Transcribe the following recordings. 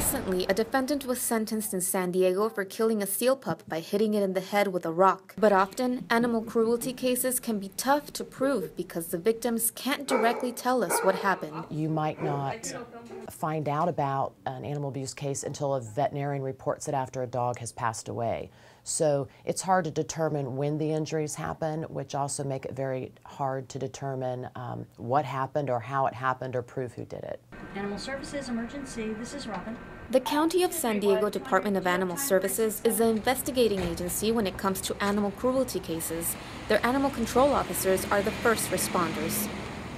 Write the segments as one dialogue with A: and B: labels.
A: Recently, a defendant was sentenced in San Diego for killing a seal pup by hitting it in the head with a rock. But often, animal cruelty cases can be tough to prove because the victims can't directly tell us what happened.
B: You might not find out about an animal abuse case until a veterinarian reports it after a dog has passed away. So it's hard to determine when the injuries happen, which also make it very hard to determine what happened or how it happened or prove who did it.
C: Animal Services Emergency, this is Robin.
A: The County of San Diego Department of Animal Services is the investigating agency when it comes to animal cruelty cases. Their animal control officers are the first responders.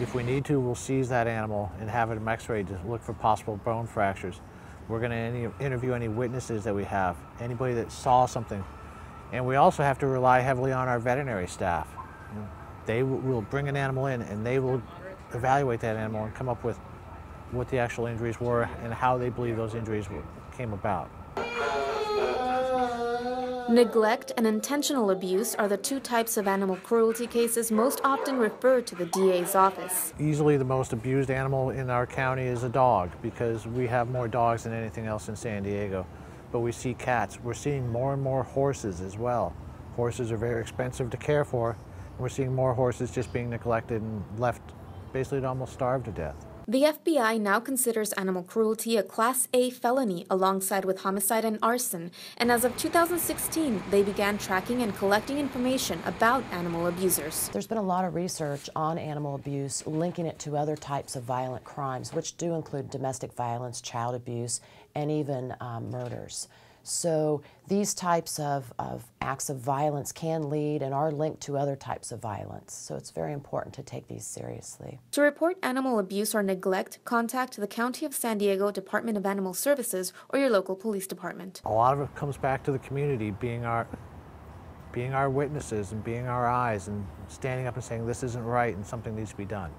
D: If we need to, we'll seize that animal and have it x-rayed to look for possible bone fractures. We're going to interview any witnesses that we have, anybody that saw something. And we also have to rely heavily on our veterinary staff. They will bring an animal in and they will evaluate that animal and come up with what the actual injuries were and how they believe those injuries came about.
A: Neglect and intentional abuse are the two types of animal cruelty cases most often referred to the DA's office.
D: Easily the most abused animal in our county is a dog because we have more dogs than anything else in San Diego. But we see cats. We're seeing more and more horses as well. Horses are very expensive to care for. And we're seeing more horses just being neglected and left basically to almost starve to death.
A: The FBI now considers animal cruelty a Class A felony alongside with homicide and arson, and as of 2016, they began tracking and collecting information about animal abusers.
B: There's been a lot of research on animal abuse, linking it to other types of violent crimes, which do include domestic violence, child abuse, and even murders. So these types of acts of violence can lead and are linked to other types of violence. So it's very important to take these seriously.
A: To report animal abuse or neglect, contact the County of San Diego Department of Animal Services or your local police department.
D: A lot of it comes back to the community being our witnesses and being our eyes and standing up and saying this isn't right and something needs to be done.